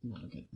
Okay.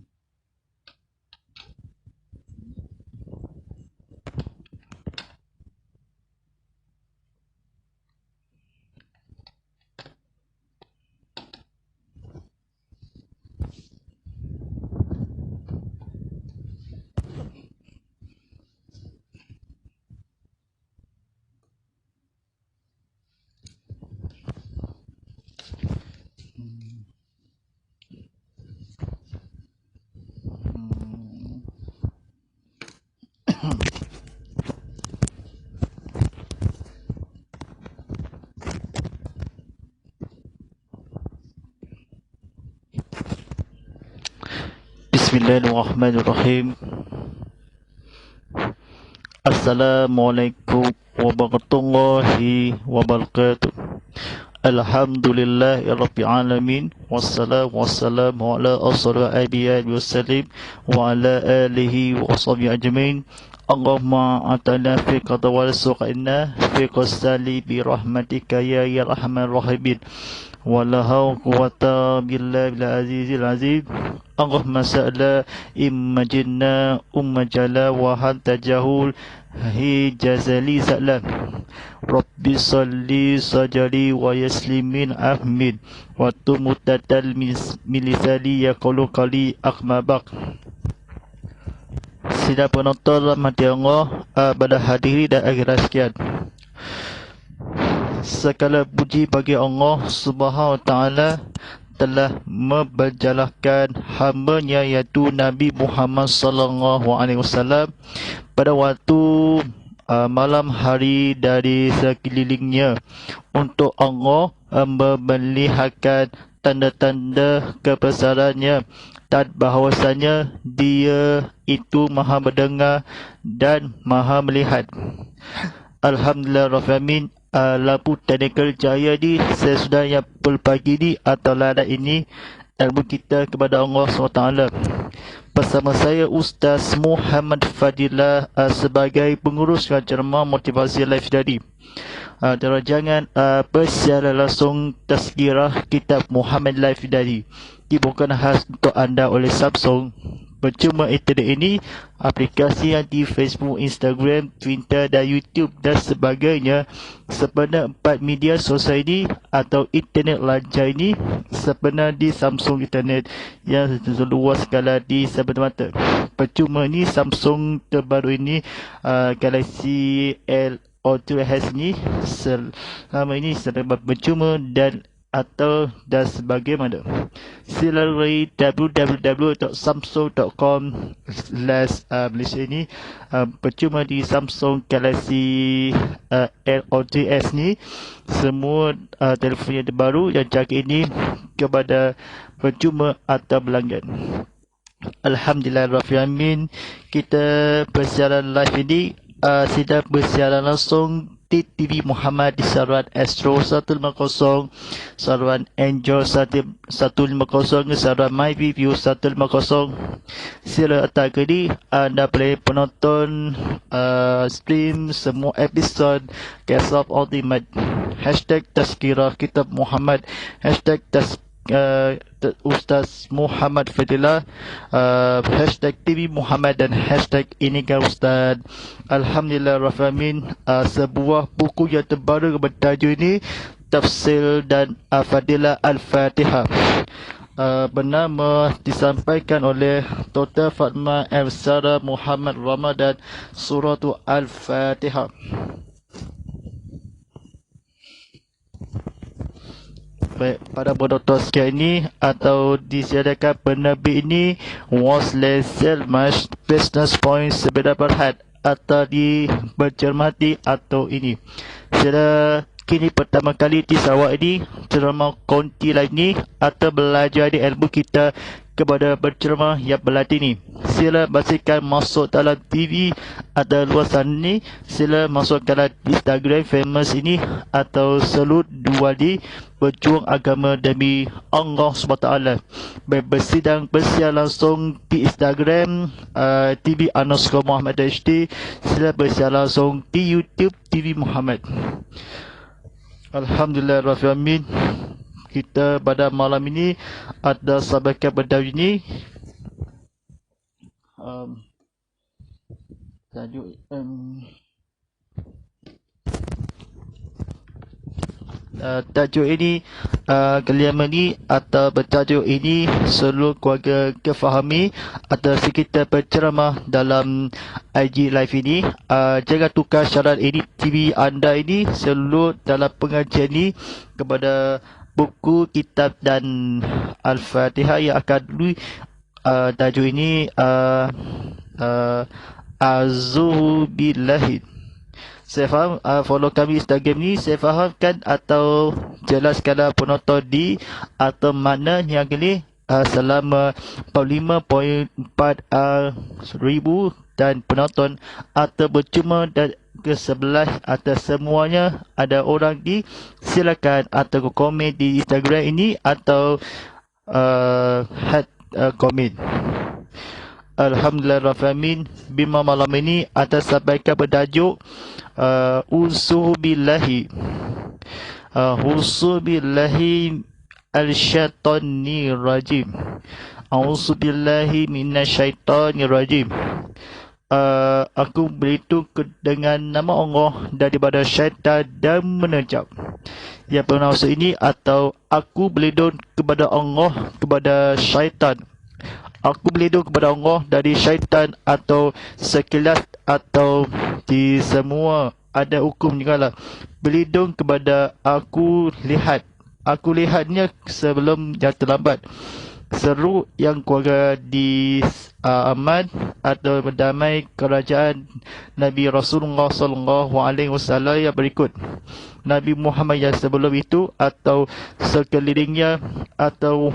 Bismillahirrahmanirrahim. Assalamualaikum warahmatullahi wabarakatuh. Alhamdulillahirabbil alamin wassalamu ala asrofil anbiya'i wassalim wa ala alihi wa sahbihi ajmain. Allahumma atana fi qada wa suqina fi qasali bi rahmatika ya arhamar rahimin. Wala haula quwwata billahi bil azizil azim. Allahumma sa'ala imajinna ummajala wa hanta jahul hi jazali salam. Rabbi salli sajali wa yaslimin ahmid wa tumutatal milisali yaqulu qali akmabak. Sidang penonton rahmati Allah, pada hadiri dan akhirat sekian. Segala puji bagi Allah Subhanahu wa taala telah memberjalahkan hamba-Nya iaitu Nabi Muhammad sallallahu alaihi wasallam pada waktu malam hari dari sekelilingnya untuk Allah memelihatkan tanda-tanda kebesarannya dan bahawasanya Dia itu Maha mendengar dan Maha melihat. Alhamdulillah Rabbil Alamin. Lampu teknikal cahaya di sesudah yang pelpagi ni atau ladat ini ilmu kita kepada Allah SWT. Bersama saya Ustaz Muhammad Fadilah sebagai pengurus ceramah motivasi live tadi. Dan jangan persiaran langsung tazkirah kitab Muhammad Live tadi dibuatkan khas untuk anda oleh Samsung. Percuma internet ini, aplikasi yang di Facebook, Instagram, Twitter dan YouTube dan sebagainya sebenarnya 4 media sosial ini atau internet lancar ini sebenarnya di Samsung internet yang luas skala di sebelah mata. Percuma ni Samsung terbaru ini Galaxy S2 ni selama ini serba percuma dan sebagaimana. Sila lalui www.samsung.com/Malaysia ini percuma di Samsung Galaxy S ni semua telefon yang terbaru yang cakap ini kepada percuma atau pelanggan. Alhamdulillah Rabbil Alamin. Kita bersiaran live ini sedang bersiaran langsung di TV Muhammad di saluran Astro 150, saluran Angel 150, saluran MyView 150. Sila atas ini anda boleh penonton stream semua episod Cast of Ultimate. Hashtag Tazkirah Kitab Muhammad, hashtag Ustaz Muhammad Fadilah, hashtag TV Muhammad dan hashtag Inikan Ustaz. Alhamdulillah Rabbil Alamin. Sebuah buku yang terbaru bertajuk ini Tafsir dan Fadilah Al-Fatihah, bernama disampaikan oleh Dr. Fatma F. Sarah Muhammad Ramadan Suratu Al-Fatihah. Baik, pada penonton sekian ini atau disiadakan penerbit ini was lesel mas business point sebeda berhad atau dibercermati atau ini. Saya kini pertama kali di Sarawak ini ceramah konti live ni atau belajar di ilmu kita kepada berceramah yang berlatih ni. Sila pastikan masuk dalam TV atau luasan ni. Sila masuk dalam Instagram famous ini atau Selut 2D berjuang agama demi Allah SWT. Bersidang bersiar langsung di Instagram TV_Muhammad HD. Sila bersiar langsung di YouTube TV Muhammad. Alhamdulillah Rabbil Alamin. Kita pada malam ini ada sahabat berdawi ini tajuk tajuk ini kelima ni atau bertajuk ini seluruh keluarga kefahami atau kita berceramah dalam IG live ini. Jangan tukar syarat edit TV anda ini seluruh dalam pengajian ini kepada buku, kitab dan Al-Fatihah yang akan dulu. Tajuk ini Azuhu Billahi. Saya faham follow kami Instagram ni, saya fahamkan atau jelaskanlah penonton di atau mana yang ini selama 45.4 ribu dan penonton atau bercuma dan ke-11 atau semuanya ada orang di, silakan atau komen di Instagram ini atau komen. Alhamdulillahirrahmanirrahim. Bima malam ini atas sampaikan bertajuk Uzubillahi al-syaitanir rajim. Auzubillahi minasyaitonir rajim. Aku berlindung dengan nama Allah daripada syaitan dan menejap. Yang bermaksud ini atau aku berlindung kepada Allah kepada syaitan. Aku berlindung kepada Allah dari syaitan atau sekilas atau di semua ada hukum juga lah. Berlindung kepada aku lihatnya sebelum yang terlambat. Seru yang keluarga di aman atau berdamai kerajaan Nabi Rasulullah SAW yang berikut. Nabi Muhammad yang sebelum itu atau sekelilingnya atau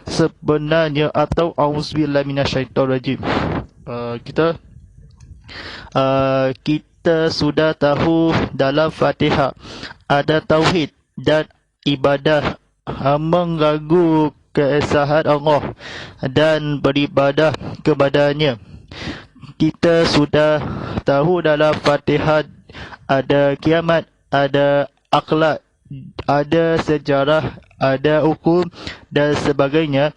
sebenarnya atau auzubillahi minasyaitonirrajim. Kita sudah tahu dalam Fatihah ada tauhid dan ibadah mengaku keesahan Allah dan beribadah kepadanya. Kita sudah tahu dalam Fatihah ada kiamat, ada akhlak, ada sejarah, ada hukum dan sebagainya.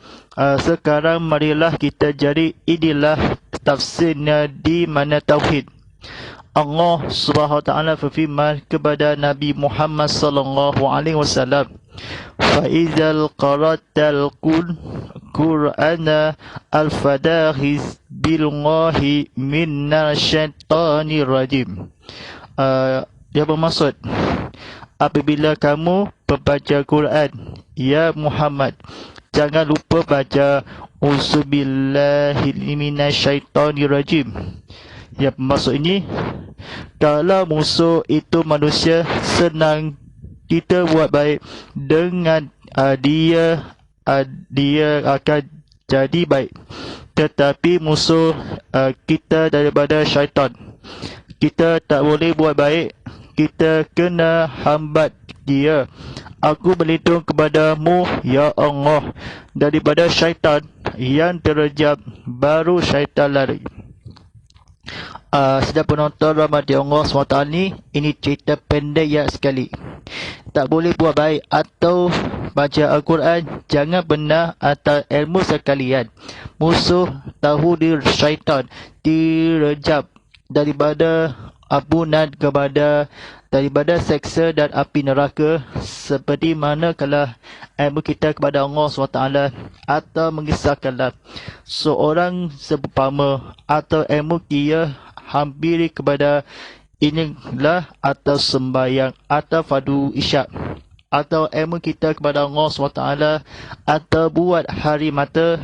Sekarang marilah kita cari inilah tafsirnya di mana tauhid. Allah Subhanahu wa taala berfirman kepada Nabi Muhammad sallallahu alaihi wasallam, "Fa idzal qaratal Qur'ana al-fadahiz billahi minasyaitonir rajim." Dia bermaksud apabila kamu membaca Quran, ya Muhammad, jangan lupa baca Uzubillahi minasyaitonir rajim. Ya, maksud ini kalau musuh itu manusia, senang kita buat baik dengan dia akan jadi baik. Tetapi musuh kita daripada syaitan, kita tak boleh buat baik, kita kena hambat dia. Aku berlindung kepadamu ya Allah daripada syaitan yang terjam, baru syaitan lari. Sedang penonton rahmati Allah SWT ni, ini cerita pendek ya sekali. Tak boleh buat baik atau baca Al-Quran, jangan benar atau ilmu sekalian. Musuh tahu diri syaitan direjam daripada ampunan kepada daripada seksa dan api neraka, seperti mana kalau ilmu kita kepada Allah SWT atau mengisahkanlah seorang seumpama atau ilmu dia hampiri kepada inilah atau sembahyang atau fardu isyak atau ilmu kita kepada Allah SWT atau buat hari mata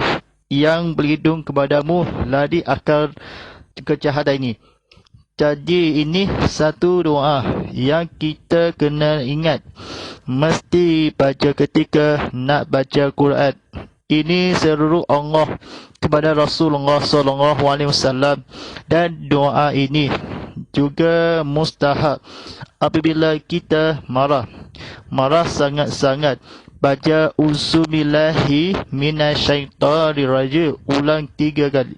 yang berlindung kepadamu lari akal kejahatan ini. Jadi ini satu doa yang kita kena ingat, mesti baca ketika nak baca Quran. Ini seru Allah kepada Rasulullah SAW dan doa ini juga mustahab apabila kita marah sangat-sangat, baca Uzubillahi minasyaitonirrajim ulang 3 kali.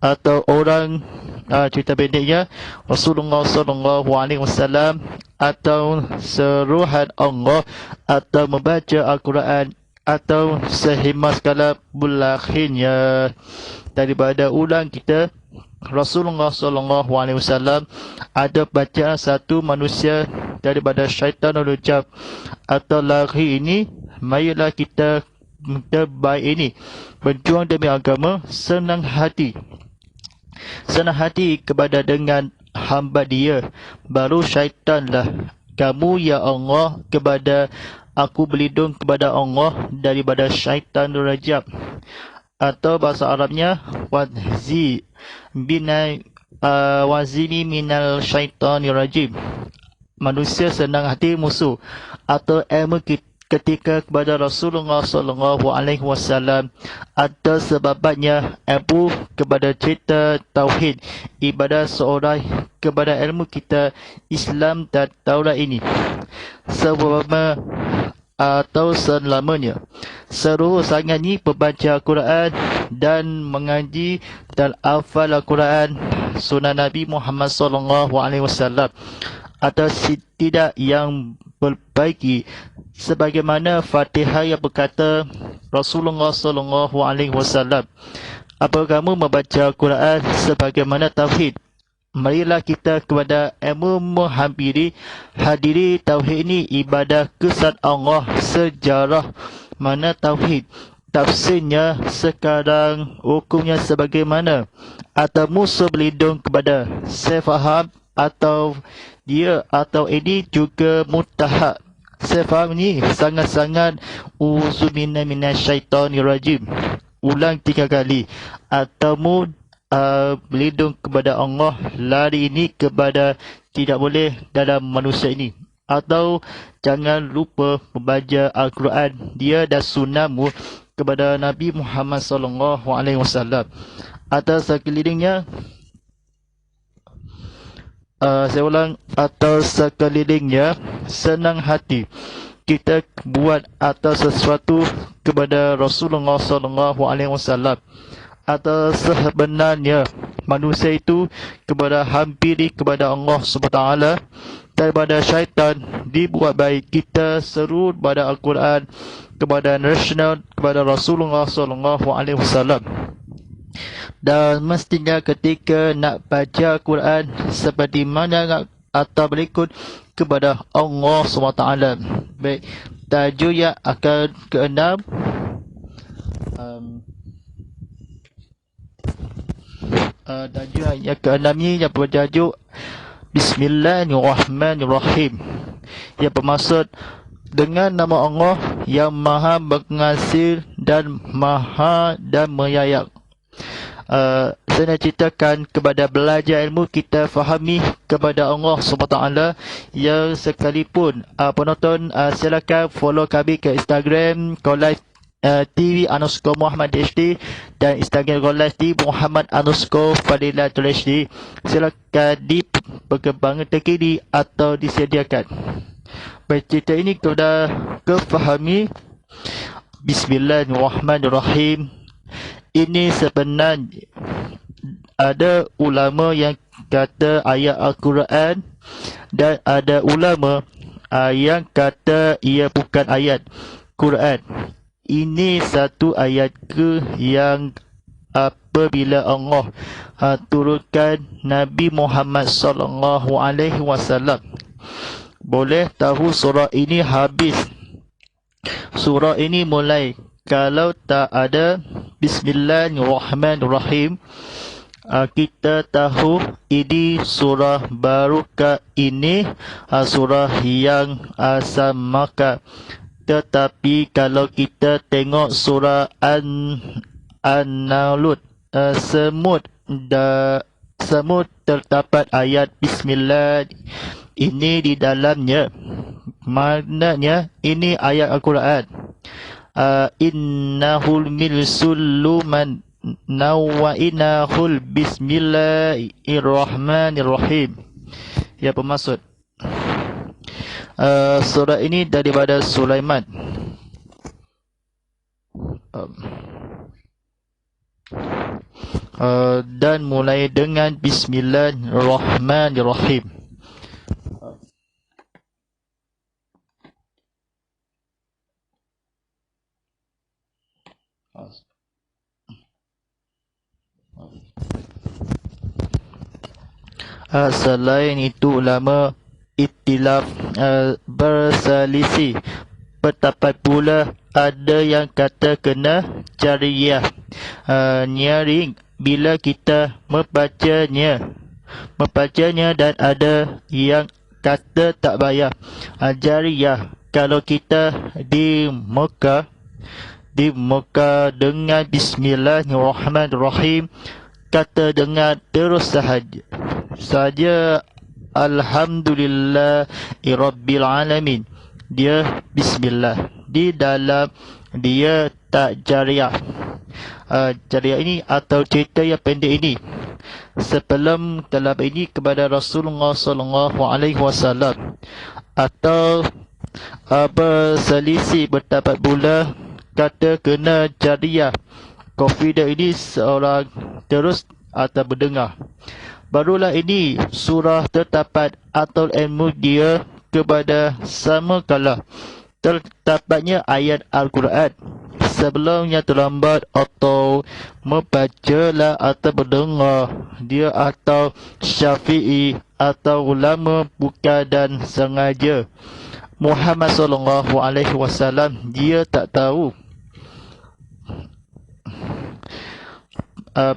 Atau orang cerita pendeknya Rasulullah SAW atau seruhan Allah atau membaca Al-Quran atau sehimas kala bulakhirnya daripada ulang kita Rasulullah SAW ada bacaan satu manusia daripada syaitan rajim atau lari ini, marilah kita baik ini berjuang demi agama, senang hati kepada dengan hamba dia, baru syaitanlah kamu ya Allah, kepada aku berlindung kepada Allah daripada syaitan rajim. Atau bahasa Arabnya wazini minal syaitanir rajim, manusia senang hati musuh atau ilmu ketika kepada Rasulullah SAW ada sebabnya ilmu kepada cerita tauhid ibadah seorang kepada ilmu kita Islam dan Taurat ini sebabnya atau selamanya. Seru sangat ni membaca Quran dan mengaji dan hafal Al-Quran sunnah Nabi Muhammad SAW atau tidak yang berbaiki sebagaimana Fatihah yang berkata Rasulullah SAW, apa kamu membaca Quran sebagaimana tauhid, marilah kita kepada ilmu hadiri tauhid ini ibadah kesat Allah sejarah mana tauhid tafsirnya sekarang hukumnya sebagaimana atau musuh berlindung kepada saya faham atau dia atau ini juga mutahak. Saya faham ni sangat-sangat uzubina minasyaitonir rajim. Ulang 3 kali. Atau berlindung kepada Allah, lari ini kepada tidak boleh dalam manusia ini. Atau jangan lupa membaca Al-Quran dia dan sunnahmu kepada Nabi Muhammad SAW. Atau sekelilingnya saya ulang, atau sekelilingnya senang hati kita buat atau sesuatu kepada Rasulullah SAW atau sebenarnya manusia itu kepada hampiri kepada Allah SWT daripada syaitan dibuat baik. Kita seru kepada Al-Quran kepada nasional kepada Rasulullah SAW. Dan mestinya ketika nak baca Quran seperti mana atau berikut kepada Allah SWT. Baik, tajuk yang akan ke-6 tajuk yang ke-6 ni yang bertajuk Bismillahirrahmanirrahim, yang bermaksud dengan nama Allah yang Maha Pengasih dan Maha dan Menyayang. Saya nak ceritakan kepada belajar ilmu kita fahami kepada Allah SWT yang sekalipun penonton silakan follow kami ke Instagram Gollive TV_Muhammad HD dan Instagram Gollive di Muhammad_Fadilatul HD. Silakan diperkembangan terkini atau disediakan. Baik, cerita ini sudah kefahami. Bismillahirrahmanirrahim. Ini sebenarnya ada ulama yang kata ayat Al-Quran dan ada ulama yang kata ia bukan ayat Quran. Ini satu ayat yang apabila Allah turunkan Nabi Muhammad SAW. Boleh tahu surah ini habis. Surah ini mulai kalau tak ada Bismillahirrahmanirrahim, kita tahu ini surah barukah, ini surah yang asal Makkah. Tetapi kalau kita tengok surah An-Nalut, semut terdapat ayat Bismillah ini di dalamnya. Maknanya ini ayat Al-Quran. Innahul milsuluman wa innahul bismillahirrahmanirrahim. Ya, bermaksud surah ini daripada Sulaiman. Dan mulai dengan Bismillahirrahmanirrahim. Selain itu ulama iktilaf berselisih. Terdapat pula ada yang kata kena jariyah, nyaring bila kita membacanya, dan ada yang kata tak payah. Jariyah kalau kita di Mekah dengan Bismillahirrahmanirrahim, kata dengan terus sahaja Alhamdulillahirabbil alamin, dia bismillah. Di dalam dia tak jariyah. Jariyah ini atau cerita yang pendek ini sebelum dalam ini kepada Rasulullah sallallahu alaihi wasallam, atau berselisih berdapat pula kata kena jariyah. Qafidah ini seorang terus atau berdengar. Barulah ini surah terdapat atau ilmu dia kepada sama kala terdapatnya ayat Al-Quran sebelumnya terlambat atau membacalah atau berdengar dia, atau Syafi'i atau ulama bukan dan sengaja. Muhammad sallallahu alaihi wasallam dia tak tahu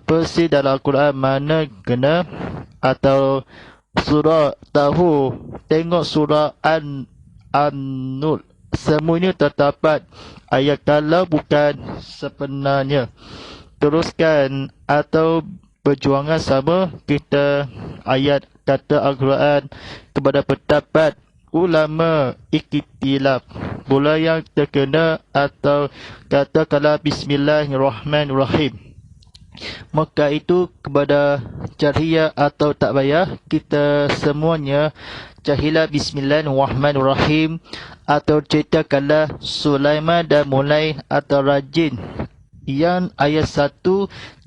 persis dalam Al-Quran mana kena atau surah tahu. Tengok surah An-Nur, semuanya terdapat ayat kalau bukan sebenarnya. Teruskan atau perjuangan sama kita ayat kata Al-Quran kepada pendapat ulama iktilaf pula yang terkena atau katakanlah Bismillahirrahmanirrahim. Maka itu kepada jariyah atau tak payah, kita semuanya jahilah Bismillahirrahmanirrahim, atau ceritakanlah Sulaiman dan mulai atau rajin yang ayat 1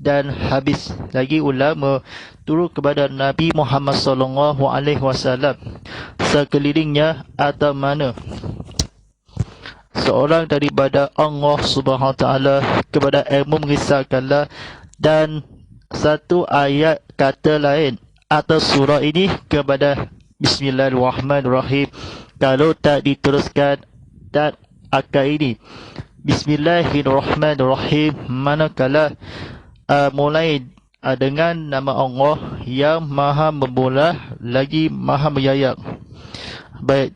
dan habis lagi ulama turun kepada Nabi Muhammad sallallahu alaihi wasallam sekelilingnya atau mana seorang daripada Allah Subhanahu wa taala kepada ilmu mengisahkanlah, dan satu ayat kata lain atau surah ini kepada Bismillahirrahmanirrahim kalau tak diteruskan dan akal ini Bismillahirrahmanirrahim, manakala mulai dengan nama Allah yang maha memurah lagi maha menyayang. Baik,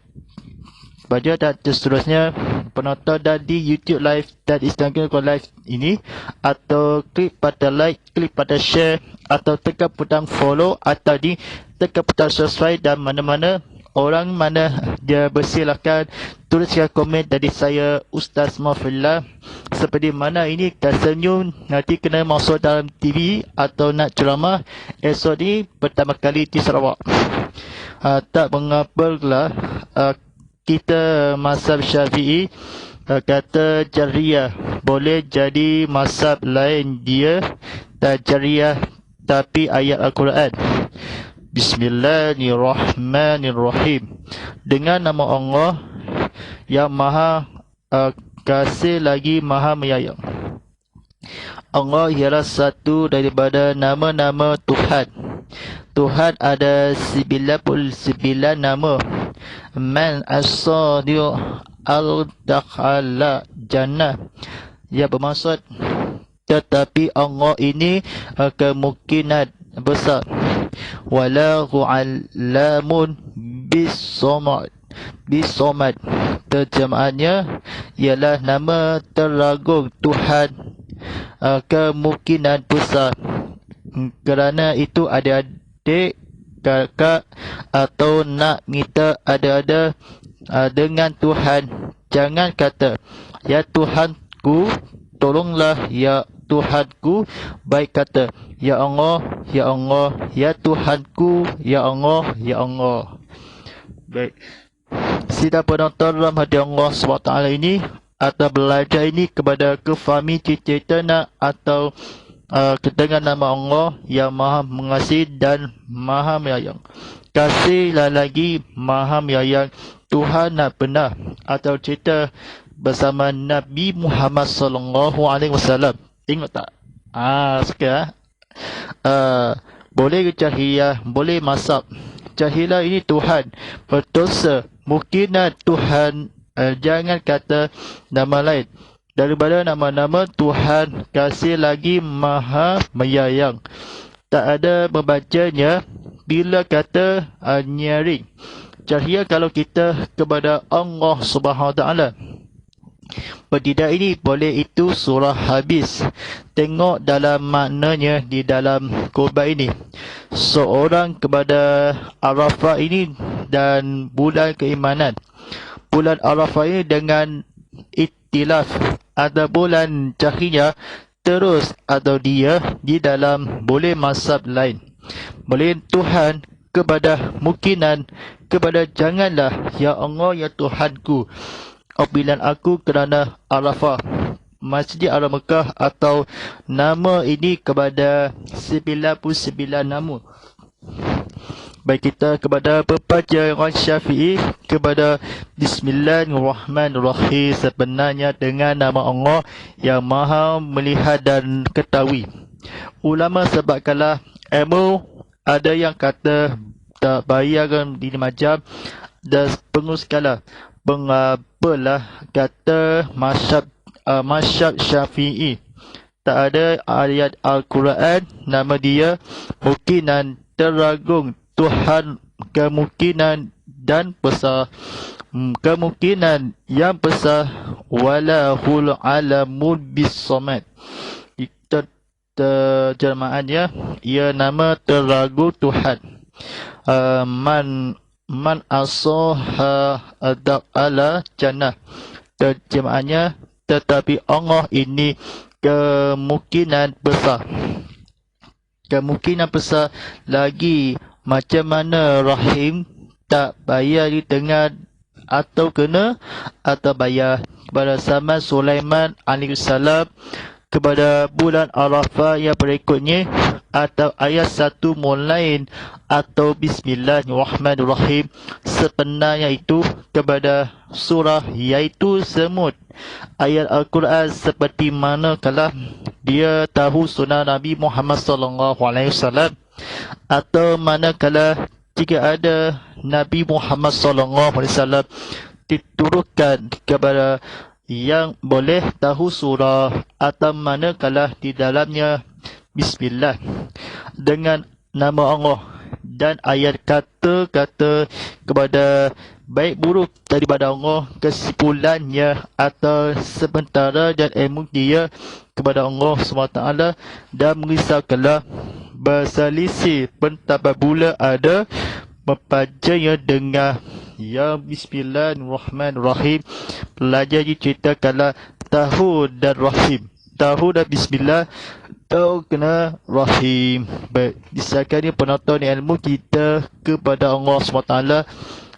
baca dan seterusnya penonton dan di YouTube live dan Instagram live ini, atau klik pada like, klik pada share, atau tekan butang follow, atau di tekan butang subscribe, dan mana-mana orang mana dia bersilakan tuliskan komen dari saya Ustaz Mahfillah. Seperti mana ini tersenyum nanti kena masuk dalam TV atau nak ceramah esok ni pertama kali di Sarawak. Tak mengapalah kita mazhab Syafi'i kata jariyah boleh jadi mazhab lain dia tak jariyah tapi ayat Al-Quran. Bismillahirrahmanirrahim, dengan nama Allah yang maha kasih lagi maha menyayang. Allah ialah satu daripada nama-nama Tuhan. Tuhan ada 99 nama. Man as-sadiq al-dakhala jannah, ia bermaksud tetapi Allah ini kemungkinan besar. Walahu alamun bisomad. Terjemahannya ialah nama teragung Tuhan, kemungkinan besar. Kerana itu adik-adik, kakak atau nak minta ada-ada dengan Tuhan, jangan kata ya Tuhanku tolonglah, ya Tuhanku, baik kata ya Allah, ya Allah, ya Tuhanku, ya Allah, ya Allah. Baik, sidang penonton rahmati Allah SWT ini atau belajar ini kepada kefahami cerita nak atau dengan nama Allah yang maha mengasihi dan maha menyayang. Kasihlah lagi maha menyayang Tuhan nak benar atau cerita bersama Nabi Muhammad sallallahu alaihi wasallam. Tengok tak? Suka. Boleh jahiliyah, boleh mazhab. Jahiliyah ini Tuhan berdosa. Mungkinan Tuhan, jangan kata nama lain daripada nama-nama Tuhan kasih lagi Maha Menyayang. Tak ada membacanya bila kata nyaring. Jahiliyah kalau kita kepada Allah Subhanahu Wa Taala. Tidak ini boleh itu surah habis. Tengok dalam maknanya di dalam korban ini. Seorang kepada Arafah ini dan bulan keimanan. Bulan Arafah ini dengan iktilaf ada bulan jahiliyah terus atau dia di dalam boleh mazhab lain. Boleh Tuhan kepada mungkinan kepada janganlah ya Allah ya Tuhanku apabila aku kerana Arafah Masjid Al-Mekah atau nama ini kepada 99 nama. Baik kita kepada pembaca Syafi'i kepada Bismillahirrahmanirrahim sebenarnya dengan nama Allah yang Maha melihat dan ketahui. Ulama sebabkanlah ilmu ada yang kata tak bayarkan di macam dan penguskala pengapalah kata masyab Syafi'i. Tak ada ayat Al-Quran nama dia mungkinan teragung Tuhan kemungkinan dan besar kemungkinan yang besar walahul alamul bisamad. Terjemahannya ia nama teragung Tuhan. Man asoha adab ala jannah. Terjemahannya tetapi Allah ini kemungkinan besar. Kemungkinan besar lagi macam mana rahim tak bayar di tengah atau kena atau bayar kepada zaman Sulaiman alaihissalam kepada bulan Arafah yang berikutnya atau ayat satu mulain atau Bismillahirrahmanirrahim sebenarnya itu kepada surah iaitu semut ayat Al-Quran seperti mana kalau dia tahu sunnah Nabi Muhammad SAW atau manakala jika ada Nabi Muhammad SAW diturunkan kepada yang boleh tahu surah atau manakala di dalamnya Bismillah dengan nama Allah dan ayat kata-kata kepada baik buruk daripada Allah kesimpulannya atau sementara dan ilmu dia kepada Allah SWT dan mengisahkanlah berselisih pendapat pula ada membacanya dengan ya Bismillahirrahmanirrahim. Pelajar diceritakanlah tahu dan rahim. Tahu dan Bismillah, tahu kena rahim. Baik, disahkan ini penonton ilmu kita kepada Allah SWT.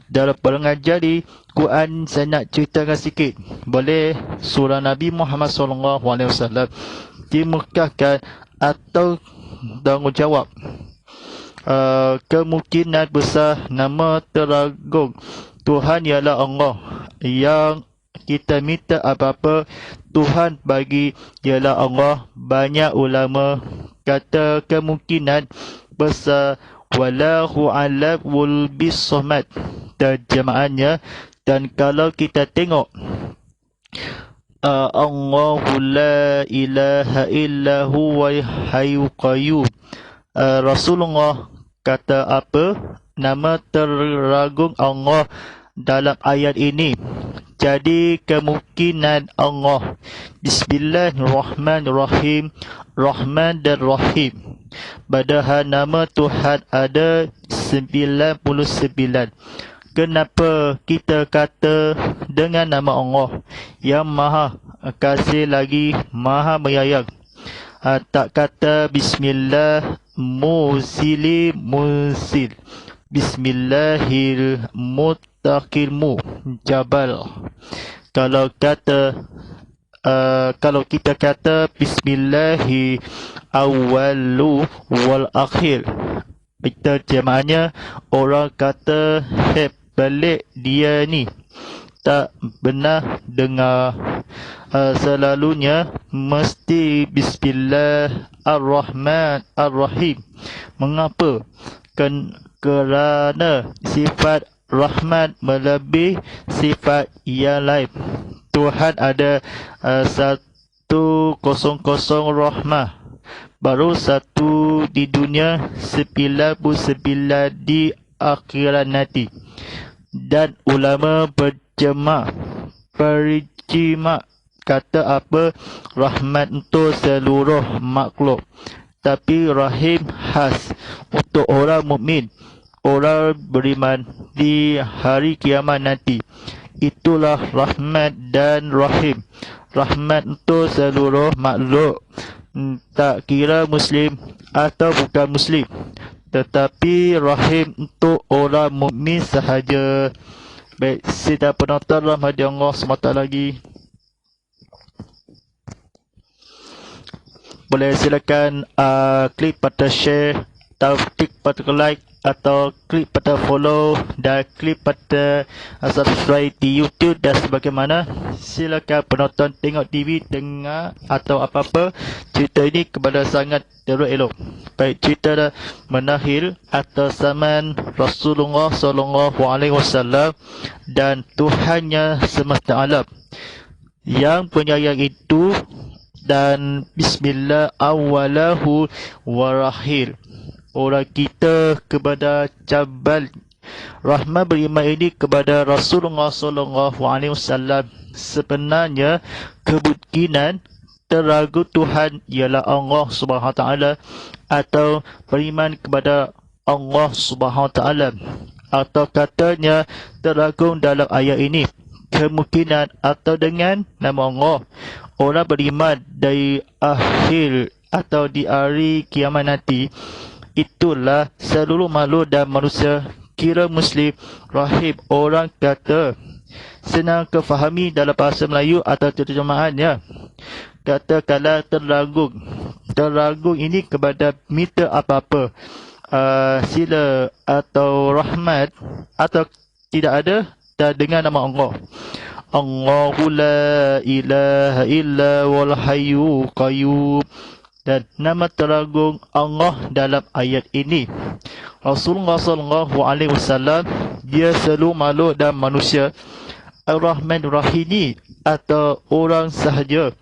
Dalam pengajar di Quran saya nak ceritakan sikit. Boleh surah Nabi Muhammad SAW dimukahkan atau tanggungjawab. Kemungkinan besar nama teragung Tuhan ialah Allah. Yang kita minta apa-apa Tuhan bagi ialah Allah. Banyak ulama kata kemungkinan besar wallahu alamul bisamad. Terjemahannya dan kalau kita tengok Allahu la ilaha illa huwal hayyul qayyum. Rasulullah kata apa? Nama teragung Allah dalam ayat ini. Jadi kemungkinan Allah Bismillahirrahmanirrahim Rahman dan Rahim. Padahal nama Tuhan ada 99. Kenapa kita kata dengan nama Allah yang Maha Kasih lagi Maha Menyayang? Tak kata Bismillah musili musil. Bismillahil muttaqilmu jabal. Kalau kita kata Bismillahi awwalu wal akhir. Terjemahannya orang kata balik dia ni tak benar dengar. Selalunya mesti Bismillahirrahmanirrahim. Mengapa? Kerana sifat rahmat melebihi sifat yang lain. Tuhan ada 100 rahmah, baru 1 di dunia, 99 di akhirat nanti. Dan ulama berjima kata apa? Rahmat untuk seluruh makhluk, tapi rahim khas untuk orang mukmin, orang beriman di hari kiamat nanti. Itulah rahmat dan rahim. Rahmat untuk seluruh makhluk, tak kira Muslim atau bukan Muslim, tetapi rahim untuk orang mukmin sahaja. Baik, saya penonton rahmat Allah SWT lagi. Boleh silakan klik pada share atau klik pada like atau klik pada follow dan klik pada subscribe di YouTube dan sebagaimana. Silakan penonton tengok TV, dengar atau apa-apa cerita ini kepada sangat elok. Baik cerita menakhir atas zaman Rasulullah SAW dan Tuhannya semesta alam yang penyayang itu. Dan bismillah awalahu warahil. Orang kita kepada cabal rahmat beriman ini kepada Rasulullah SAW. Sebenarnya kemungkinan teragu Tuhan ialah Allah SWT atau beriman kepada Allah SWT, atau katanya teragung dalam ayat ini kemungkinan atau dengan nama Allah. Orang beriman dari akhir atau di hari kiamat nanti, itulah seluruh makhluk dan manusia, kira Muslim, rahib. Orang kata senang kefahami dalam bahasa Melayu atau terjemahannya. Katakanlah terlagung ini kepada minta apa-apa, sila atau rahmat atau tidak ada, dan dengan nama Allah. Allahu la ilaha illa wal hayyu qayyum. Dan nama teragung Allah dalam ayat ini. Rasulullah SAW, dia seluruh makhluk dan manusia, Ar-Rahman Rahimi, atau orang sahaja,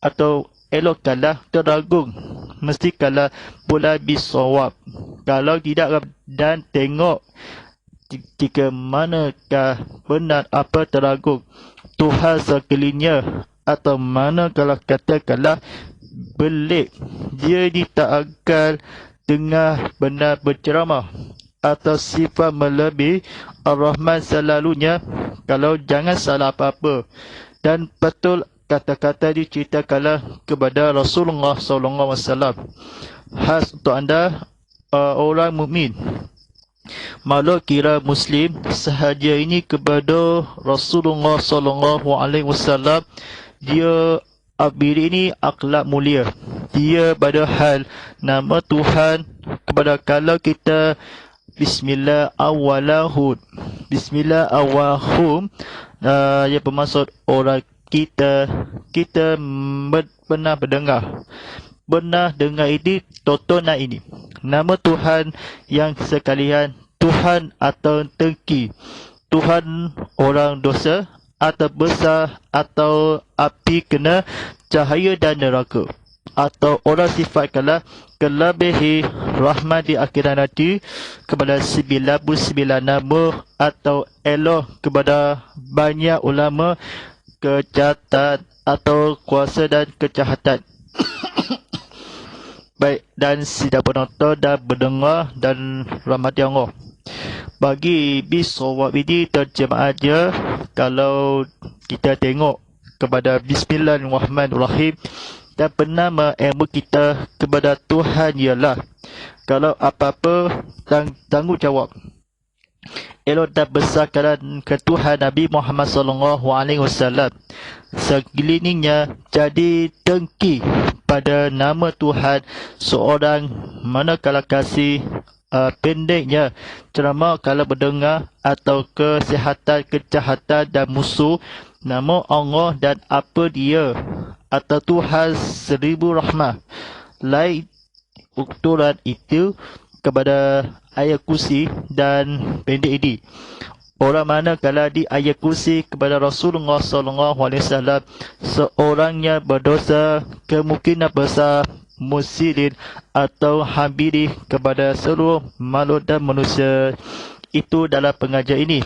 atau elokkanlah teragung, mestikanlah bulan bisawab. Kalau tidak dan tengok jika manakah benar apa teragung Tuhan sekelinya, atau mana kalau katakanlah belik, dia ni tak akan dengar benar berceramah, atau sifat melebihi Ar-Rahman selalunya. Kalau jangan salah apa-apa, dan betul kata-kata diceritakanlah kepada Rasulullah SAW. Khas untuk anda orang mukmin, makhluk kira Muslim sahaja ini kepada Rasulullah SAW. Dia bila ini akhlak mulia, dia pada hal nama Tuhan kepada kalau kita bismillah awalahum, bismillah awahum, ia bermaksud orang kita pernah dengar ini tontonan ini. Nama Tuhan yang sekalian, Tuhan atau dengki, Tuhan orang dosa atau besar, atau api kena cahaya dan neraka, atau orang sifatkanlah kelebihi rahmat di akhirat nanti kepada 99 nama, atau elok kepada banyak ulama kejahatan atau kuasa dan kejahatan. Baik, dan sidang penonton dan pendengar dan rahmat Allah, bagi bisawab ini terjemahannya, kalau kita tengok kepada Bismillahirrahmanirrahim, dan penama ilmu kita kepada Tuhan ialah, kalau apa-apa tanggungjawab elok dan besarkan ke Tuhan Nabi Muhammad SAW. Sekelilingnya jadi dengki pada nama Tuhan seorang, manakala kasih pendeknya ceramah kalau berdengar, atau kesihatan, kejahatan dan musuh nama Allah dan apa dia, atau Tuhan 1000 rahmah lain ukuran itu. kepada ayat kursi dan pendek ini. Orang mana kalau di ayat kursi kepada Rasulullah SAW, seorangnya berdosa kemungkinan besar musilin atau habiri kepada seluruh makhluk dan manusia. Itu dalam pengajian ini.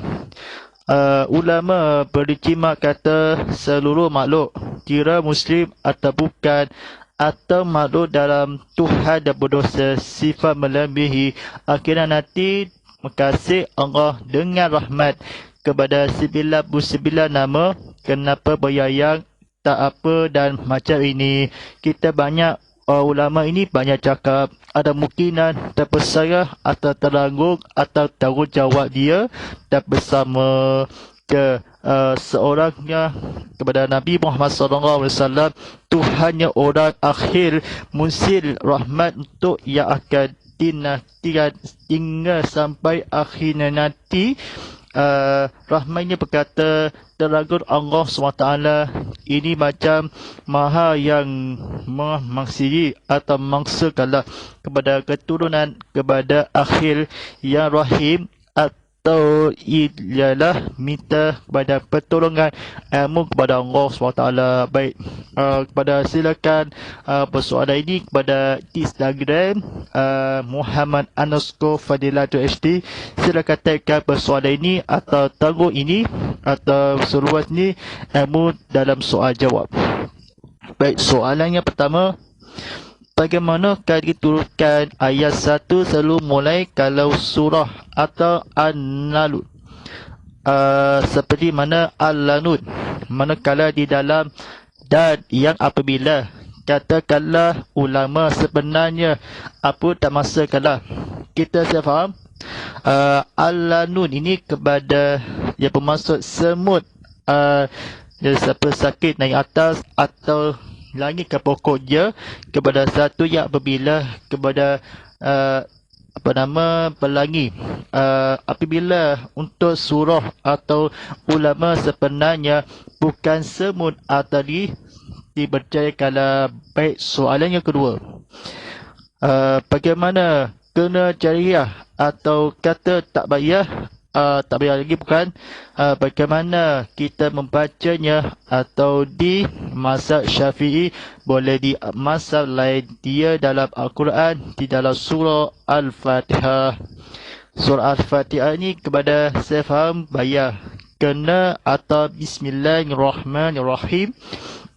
Ulama berjimat kata seluruh makhluk, kira muslim atau bukan, atau makhluk dalam Tuhan dan berdosa sifat melebihi, akhirnya nanti makasih Allah dengan rahmat kepada 99 nama, kenapa beryayang, tak apa dan macam ini. Kita banyak ulama ini banyak cakap, ada mungkinan terpesarah atau teranggung atau tanggungjawab dia dan bersama ke seorangnya kepada Nabi Muhammad SAW, Tuhannya orang akhir musil rahmat untuk yang akan dinantikan hingga sampai akhirnya nanti. Rahmatnya berkata teragur Allah SWT ini macam maha yang memaksiri atau maksudkanlah kepada keturunan kepada akhir yang rahim, atau ialah minta kepada pertolongan ilmu kepada Allah SWT. Baik, kepada silakan persoalan ini kepada Instagram Muhammad_Fadilatul HD. Silakan tagkan persoalan ini atau tanggung ini atau seluas ni ilmu dalam soal jawab. Baik, soalan yang pertama, bagaimanakah diturunkan ayat 1 selalu mulai kalau surah atau An-Nahl, seperti mana Al-Lanud, manakala di dalam dan yang apabila. Katakanlah ulama sebenarnya apa tak masalah. Kita saya faham Al-Lanud ini kepada yang bermaksud semut, siapa sakit naik atas atau langit ke pokok dia, kepada satu yang apabila kepada pelangi. Apabila untuk surah atau ulama sebenarnya bukan semut atau dipercaya. Kalau baik, soalan yang kedua, bagaimana kena jariah atau kata tak bayar, tak bayar lagi bukan, bagaimana kita membacanya, atau di mazhab Syafi'i boleh di mazhab lain, dia dalam Al-Quran di dalam surah Al-Fatihah. Surah Al-Fatihah ini kepada saya faham bayar, kena atau Bismillahirrahmanirrahim,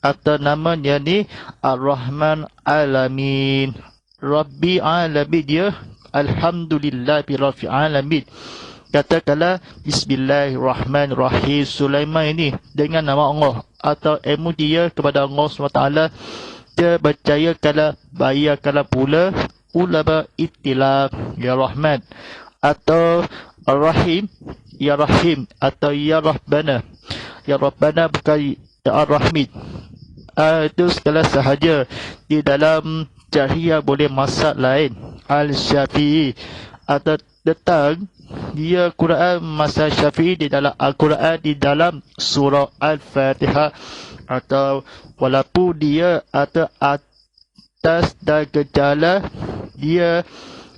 atau namanya ni Ar-Rahman Alamin, Rabbi Alamin, dia Alhamdulillah Biraffi Alamin. Katakanlah Bismillahirrahmanirrahim. Sulaiman ini dengan nama Allah atau ilmu dia kepada Allah SWT. Dia percaya kalau bayar kalau pula ulama itilaf ya Rahman, atau Ar-Rahim ya Rahim, atau ya Rabbana. Ya Rabbana bukan ya Ar-Rahmin. Itu segala sahaja di dalam jahiliyah boleh masak lain. Al-Syafi'i atau datang dia Quran masa Syafi'i di dalam Al-Quran di dalam surah Al-Fatihah, atau walaupun dia atau atas dan gejala dia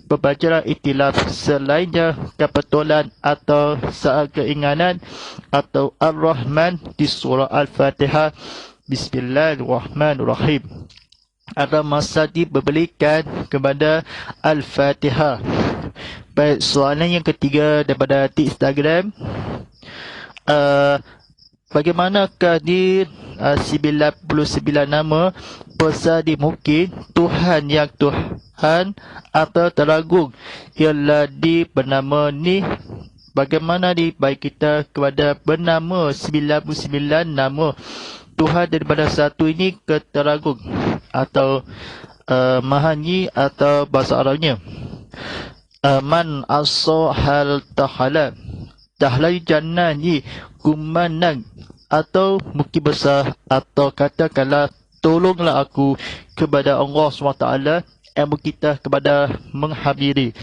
berbaca itilaf selainnya kebetulan atau saat keinginan, atau Ar-Rahman di surah Al-Fatihah Bismillahirrahmanirrahim. Ada masa diberikan kepada Al-Fatihah. Baik, soalan yang ketiga daripada Instagram, bagaimanakah di 99 nama besar dimungkin Tuhan yang Tuhan atau teragung ialah di bernama ni, bagaimana di baik kita kepada bernama 99 nama Tuhan daripada satu ini ke teragung atau Mahanyi atau bahasa Arabnya Man as-sohal tahala tahlai jannani kumanang, atau mungkin besar, atau katakanlah tolonglah aku kepada Allah SWT, ilmu kita kepada menghadiri,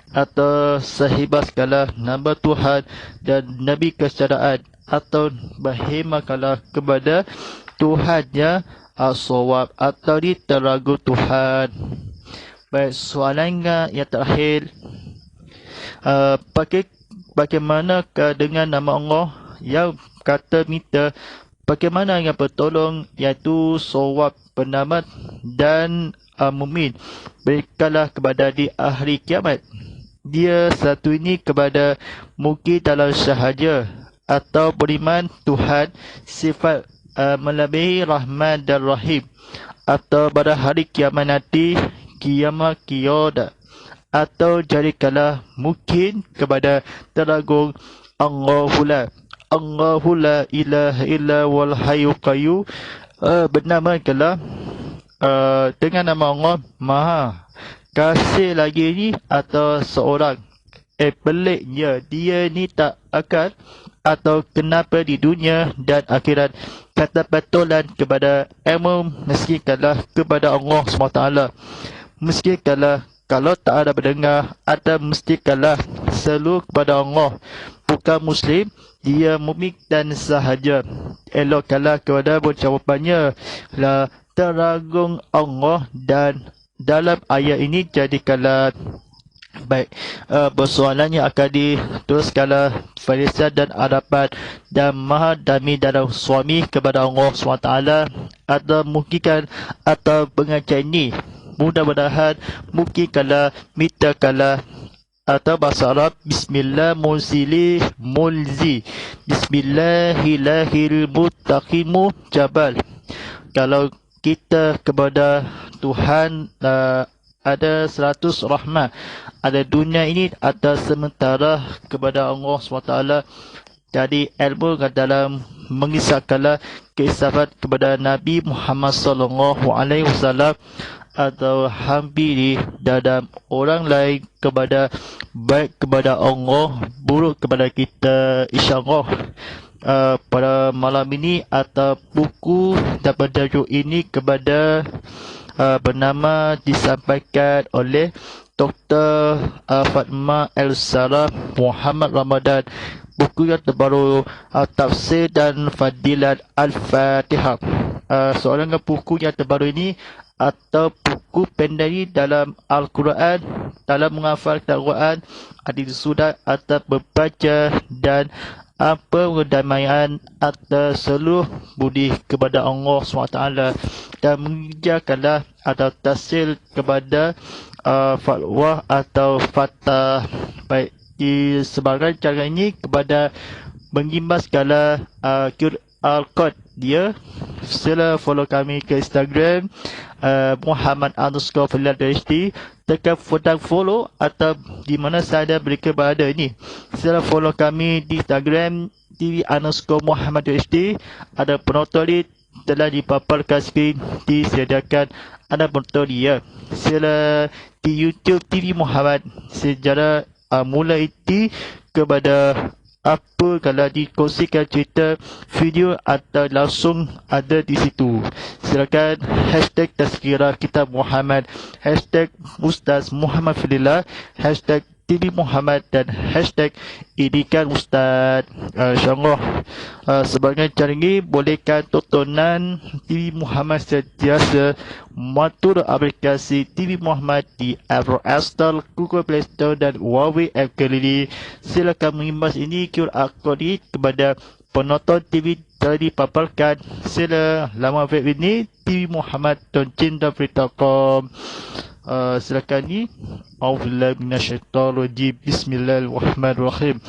atau sahibah segala nama Tuhan dan Nabi kesedaraan, atau berhemakanlah kepada Tuhannya as-sawab, atau diteragu Tuhan. Baik, soalan yang terakhir. Bagaimanakah dengan nama Allah yang kata minta bagaimana yang bertolong, iaitu sawab penamat dan mumin, berikanlah kepada di akhir kiamat. Dia satu ini kepada mungkin dalam sahaja atau beriman Tuhan sifat melebihi Rahman dan Rahim, atau pada hari kiamat nanti kiamat kiyoda, atau jadikanlah mungkin kepada teragung Allahu la ilaha illa wal hayyul qayyum, bernamakanlah dengan nama Allah Maha Kasih lagi ni, atau seorang peliknya dia ni tak akal atau kenapa di dunia dan akhirat kata betulan kepada ilmu, meskipun kepada Allah SWT, meskipun kalau tak ada berdengar, atau mestikanlah selalu kepada Allah. Bukan Muslim, dia mukmin dan sahaja. Elokkanlah kepada jawapannya lah teragung Allah, dan dalam ayat ini jadikanlah baik. Persoalannya akan diteruskanlah Farisan dan harapan dan maha dami dalam suami kepada Allah SWT, atau mungkinkan atau pengajar ini mudah-mudahan mungkin kalau minta kalau atau bahasa Arab Bismillah mulzili mulzi Bismillahillahil muttaqimu jabal. Kalau kita kepada Tuhan ada 100 rahmat, ada dunia ini ada sementara kepada Allah SWT. Jadi ilmu dalam mengisahkanlah keisafat kepada Nabi Muhammad SAW, atau hampir dalam orang lain kepada baik kepada Allah, buruk kepada kita, insyaAllah. Pada malam ini atau buku dapat tajuk ini kepada bernama disampaikan oleh Dr. Fatma El-Sarah Muhammad Ramadan. Buku yang terbaru Tafsir dan Fadilat Al-Fatihah. Seorang buku yang terbaru ini atau buku pendari dalam Al-Quran, dalam menghafalkan Al-Quran, adil sudah atau membaca dan apa kedamaian atas seluruh budi kepada Allah SWT, dan mengerjakanlah atau tahsil kepada fatwa atau fatah baik di sebagai cara ini kepada mengimbas segala QR code dia. Sila follow kami ke Instagram Muhammad_Fadil_HD, tekan butang follow atau di mana sahaja mereka berada ini. Sila follow kami di Instagram TV_Muhammad_HD. Ada penonton ini telah dipaparkan skrin disediakan, ada penonton dia. Sila di YouTube TV Muhammad sejarah mulai itu kepada apa kalau dikongsikan cerita video atau langsung ada di situ. Silakan hashtag Tazkirah Kitab Muhammad, hashtag Ustaz Muhammad Fadillah, hashtag TV Muhammad, dan hashtag Idikan Ustaz. InsyaAllah sebagai cara ini bolehkan tontonan TV Muhammad sentiasa matur aplikasi TV Muhammad di Apple App Store, Google Play Store dan Huawei App Gallery. Silakan mengimbas ini QR code kepada penonton TV telah dipaparkan. Sila laman web ini tvmuhammad.com. Silakan ni. A'udzubillahi minasyaitonirrajim. Bismillahirrahmanirrahim.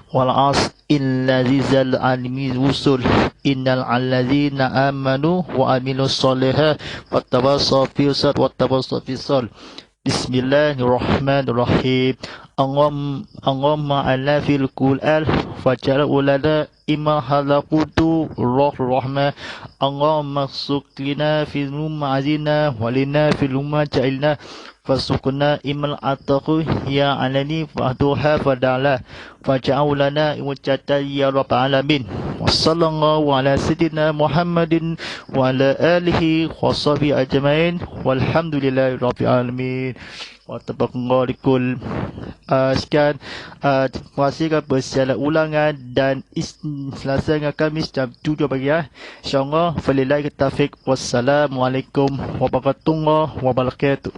Wal 'asr innal alimi rusul innal alladzina amanu wa amilus solihati wattawassaw bis sabr wattawassaw bis sabr. Bismillahirrahmanirrahim. Allahumma ala fil Qur'an faj'al lana imma halaqutu rahmah. Allahumma suqlina fil ma'azina walina fil ja'ilna fasukuna imal ataku ya alani fahduha fadala faj'al lana wajatan ya rabbal alamin. Wassallallahu ala sayyidina Muhammadin wa ala alihi wa sahbihi ajmain walhamdulillahi rabbil alamin. Wa tabarakallahu. Sekian, terima kasih kerana bersiaran ulangan dan Selasa dengan Khamis jam 7 pagi. InsyaAllah, walillahi taufiq. Wassalamualaikum warahmatullahi wabarakatuh.